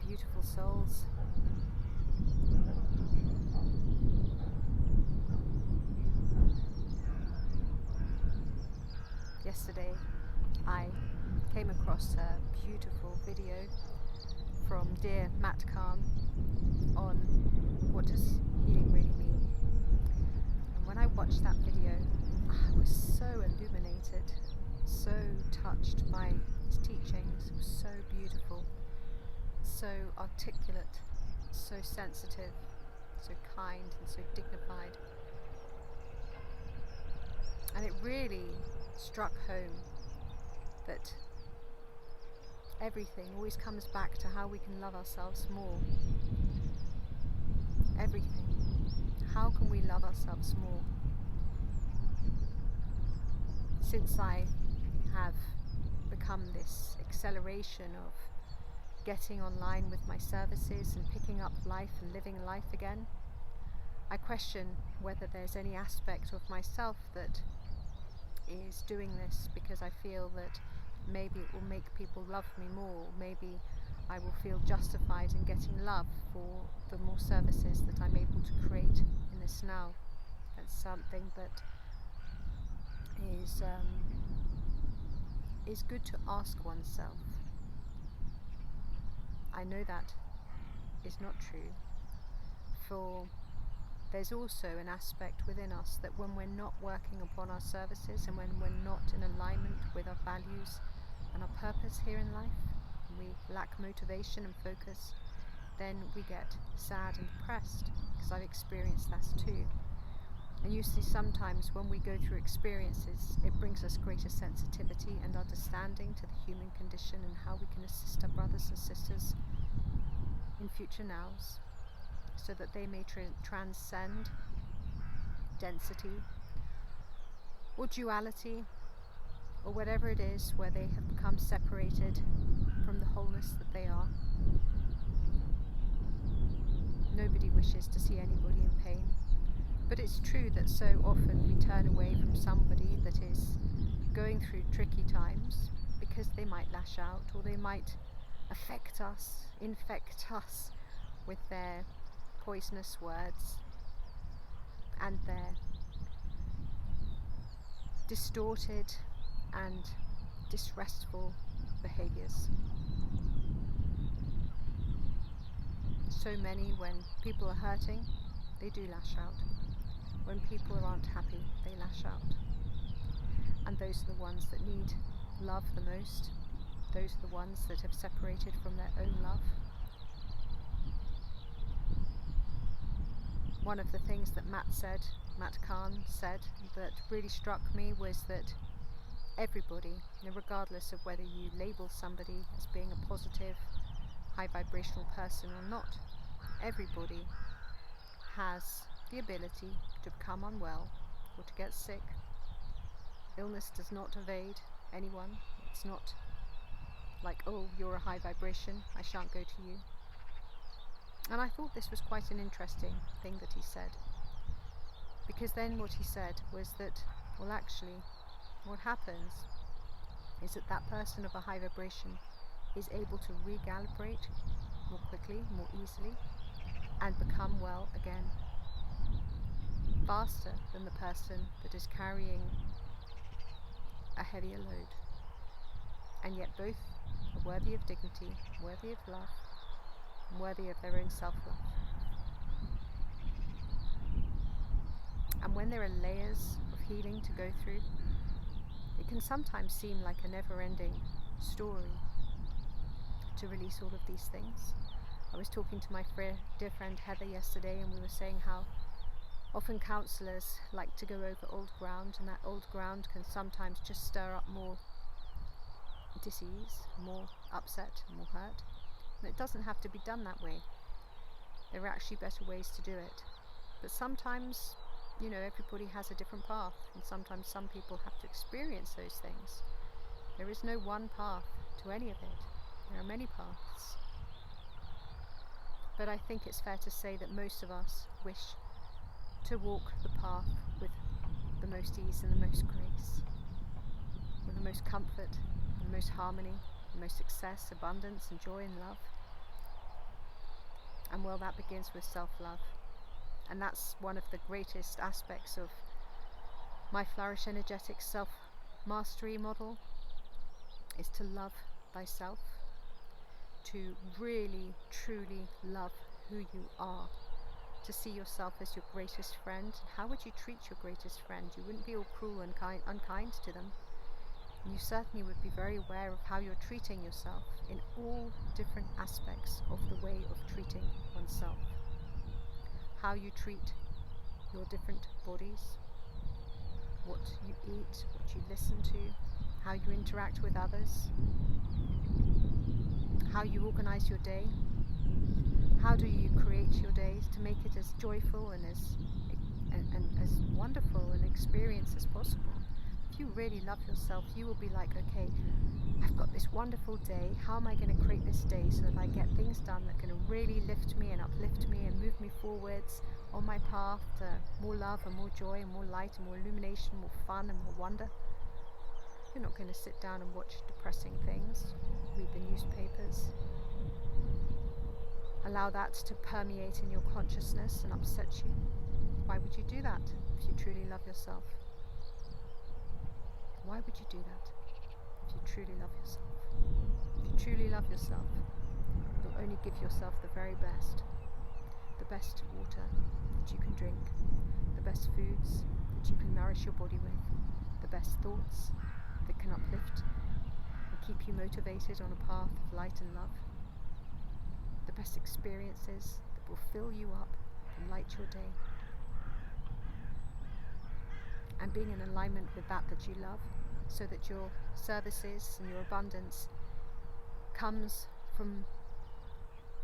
beautiful souls. Yesterday I came across a beautiful video from dear Matt Khan on what does healing really mean. And when I watched that video, I was so illuminated, so touched by his teachings. It was so beautiful, so articulate, so sensitive, so kind and so dignified. And it really struck home that everything always comes back to how we can love ourselves more. Everything. How can we love ourselves more? Since I have become this acceleration of getting online with my services and picking up life and living life again, I question whether there's any aspect of myself that is doing this because I feel that maybe it will make people love me more, maybe I will feel justified in getting love for the more services that I'm able to create in this now. That's something that is good to ask oneself. I know that is not true, for there's also an aspect within us that when we're not working upon our services and when we're not in alignment with our values and our purpose here in life, and we lack motivation and focus, then we get sad and depressed, because I've experienced that too. And you see, sometimes when we go through experiences, it brings us greater sensitivity and understanding to the human condition and how we can assist our brothers and sisters in future nows, so that they may transcend density or duality or whatever it is where they have become separated from the wholeness that they are. Nobody wishes to see anybody in pain, but it's true that so often we turn away from somebody that is going through tricky times because they might lash out, or they might affect us, infect us with their poisonous words and their distorted and disrestful behaviours. So many, when people are hurting, they do lash out. When people aren't happy, they lash out. And those are the ones that need love the most. Those are the ones that have separated from their own love. One of the things that Matt Khan said, that really struck me was that everybody, regardless of whether you label somebody as being a positive, high vibrational person or not, everybody has the ability to become unwell or to get sick. Illness does not evade anyone. It's not like, oh, you're a high vibration, I shan't go to you. And I thought this was quite an interesting thing that he said, because then what he said was that, well, actually, what happens is that that person of a high vibration is able to recalibrate more quickly, more easily, and become well again, faster than the person that is carrying a heavier load. And yet both are worthy of dignity, worthy of love, and worthy of their own self-love. And when there are layers of healing to go through, it can sometimes seem like a never-ending story to release all of these things. I was talking to my dear friend Heather yesterday, and we were saying how often counsellors like to go over old ground, and that old ground can sometimes just stir up more disease, more upset, more hurt. And it doesn't have to be done that way. There are actually better ways to do it. But sometimes, everybody has a different path, and sometimes some people have to experience those things. There is no one path to any of it. There are many paths. But I think it's fair to say that most of us wish to walk the path with the most ease and the most grace, with the most comfort, and the most harmony, the most success, abundance and joy and love. And well, that begins with self-love. And that's one of the greatest aspects of my Flourish Energetic self-mastery model, is to love thyself, to really, truly love who you are, to see yourself as your greatest friend. How would you treat your greatest friend? You wouldn't be all cruel and unkind to them. And you certainly would be very aware of how you're treating yourself in all different aspects of the way of treating oneself. How you treat your different bodies, what you eat, what you listen to, how you interact with others, how you organize your day. How do you create your days to make it as joyful and as wonderful an experience as possible? If you really love yourself, you will be like, okay, I've got this wonderful day. How am I going to create this day so that I get things done that are going to really lift me and uplift me and move me forwards on my path to more love and more joy and more light and more illumination, more fun and more wonder? You're not going to sit down and watch depressing things, read the newspapers, allow that to permeate in your consciousness and upset you. Why would you do that if you truly love yourself? Why would you do that if you truly love yourself? If you truly love yourself, you'll only give yourself the very best. The best water that you can drink, the best foods that you can nourish your body with, the best thoughts that can uplift and keep you motivated on a path of light and love, the best experiences that will fill you up and light your day. And being in alignment with that you love, so that your services and your abundance comes from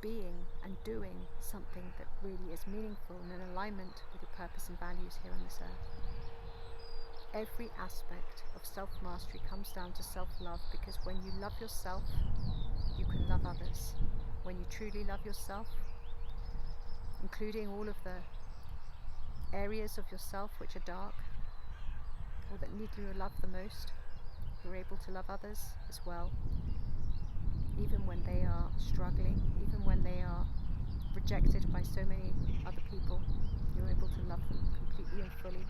being and doing something that really is meaningful and in alignment with your purpose and values here on this earth. Every aspect of self-mastery comes down to self-love, because when you love yourself, you can love others. When you truly love yourself, including all of the areas of yourself which are dark or that need your love the most, you're able to love others as well. Even when they are struggling, even when they are rejected by so many other people, you're able to love them completely and fully.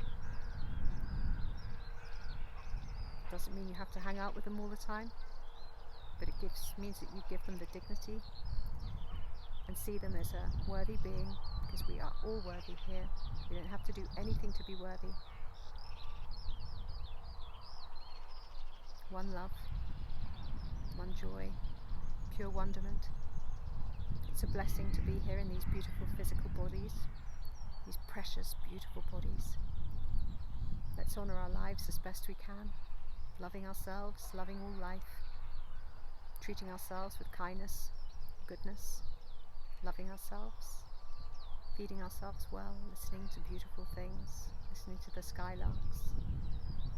Doesn't mean you have to hang out with them all the time, but it means that you give them the dignity and see them as a worthy being, because we are all worthy here. We don't have to do anything to be worthy. One love, one joy, pure wonderment. It's a blessing to be here in these beautiful physical bodies, these precious, beautiful bodies. Let's honour our lives as best we can, loving ourselves, loving all life, treating ourselves with kindness, goodness, loving ourselves, feeding ourselves well, listening to beautiful things, listening to the skylarks,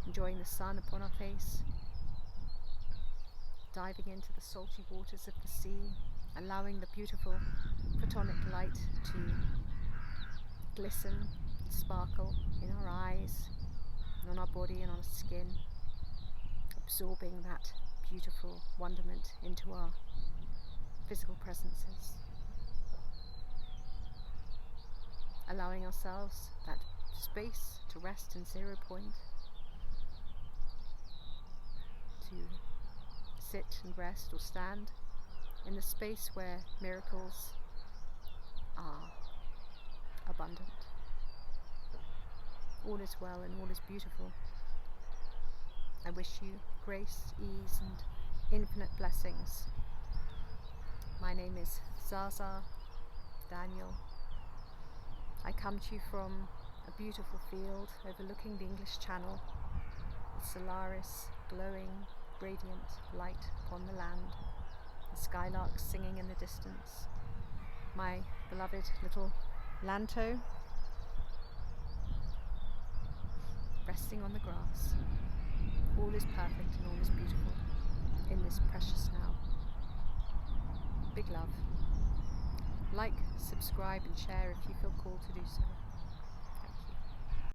enjoying the sun upon our face, diving into the salty waters of the sea, allowing the beautiful photonic light to glisten and sparkle in our eyes and on our body and on our skin, absorbing that beautiful wonderment into our physical presences, allowing ourselves that space to rest in 0 point, to sit and rest or stand in the space where miracles are abundant. All is well and all is beautiful. I wish you grace, ease and infinite blessings. My name is ZsaZsa Daniel. I come to you from a beautiful field overlooking the English Channel, with Solaris glowing radiant light upon the land, the skylarks singing in the distance, my beloved little Lanto resting on the grass. All is perfect and all is beautiful in this precious now. Big love. Like, subscribe and share if you feel called to do so.